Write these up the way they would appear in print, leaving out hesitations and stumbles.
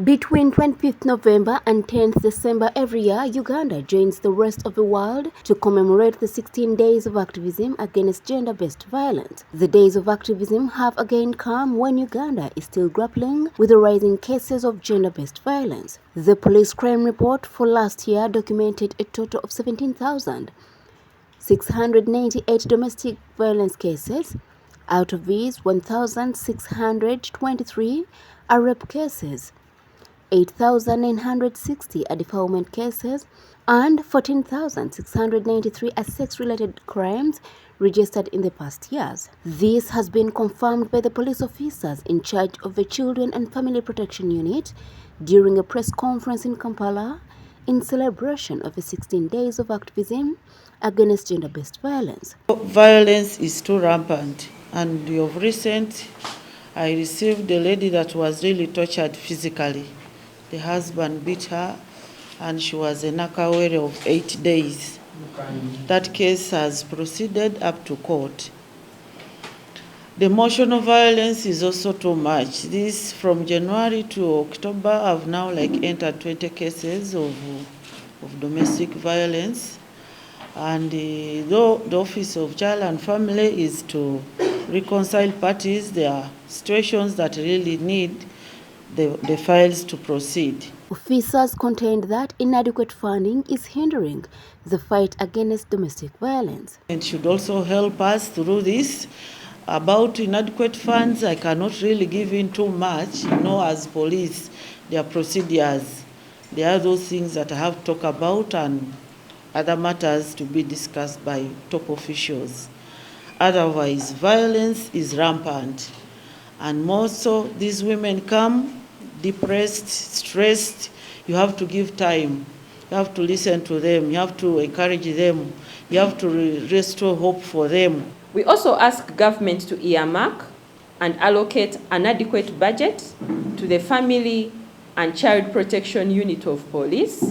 Between 25th November and 10th December every year, Uganda joins the rest of the world to commemorate the 16 days of activism against gender-based violence. The days of activism have again come when Uganda is still grappling with the rising cases of gender-based violence. The police crime report for last year documented a total of 17,698 domestic violence cases. Out of these, 1,623 are rape cases, 8,960 are defilement cases, and 14,693 are sex-related crimes registered in the past years. This has been confirmed by the police officers in charge of the Children and Family Protection Unit during a press conference in Kampala in celebration of the 16 days of activism against gender-based violence. Violence is too rampant, and of recent, I received a lady that was really tortured physically. The husband beat her, and she was in Nakawere of 8 days. That case has proceeded up to court. The emotional violence is also too much. This from January to October, I've now entered 20 cases of domestic violence. And the Office of Child and Family is to reconcile parties. There are situations that really need the files to proceed. Officers contend that inadequate funding is hindering the fight against domestic violence. And should also help us through this. About inadequate funds, I cannot really give in too much. As police, their procedures, there are those things that I have to talk about and other matters to be discussed by top officials. Otherwise, violence is rampant. And more so, these women come depressed, stressed. You have to give time. You have to listen to them. You have to encourage them. You have to restore hope for them. We also ask government to earmark and allocate an adequate budget to the Family and Child Protection Unit of Police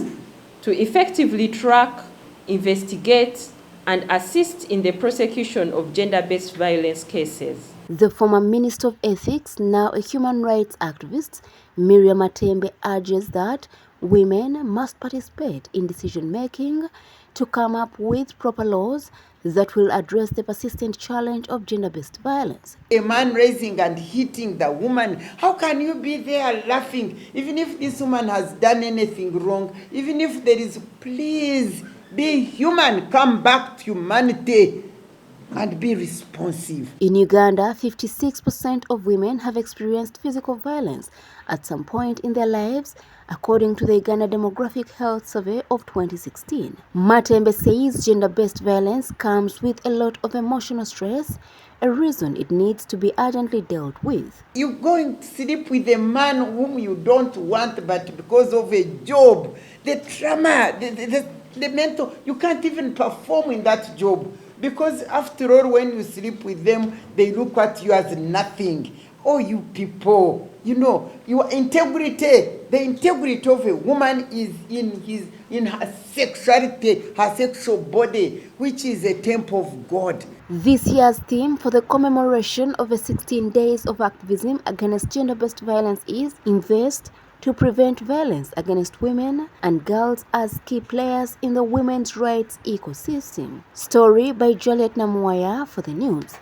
to effectively track, investigate, and assist in the prosecution of gender-based violence cases. The former Minister of Ethics, now a human rights activist, Miriam Matembe, urges that women must participate in decision-making to come up with proper laws that will address the persistent challenge of gender-based violence. A man raising and hitting the woman, how can you be there laughing, even if this woman has done anything wrong, even if there is, please, be human, come back to humanity and be responsive. In Uganda, 56% of women have experienced physical violence at some point in their lives, according to the Uganda Demographic Health Survey of 2016. Matembe says gender-based violence comes with a lot of emotional stress, a reason it needs to be urgently dealt with. You go and sleep with a man whom you don't want, but because of a job, the trauma, the mental, you can't even perform in that job. Because after all, when you sleep with them, they look at you as nothing. Oh, you people, your integrity, the integrity of a woman is in her sexuality, her sexual body, which is a temple of God. This year's theme for the commemoration of the 16 days of activism against gender-based violence is Invest to prevent violence against women and girls as key players in the women's rights ecosystem. Story by Juliet Namuwaya for the news.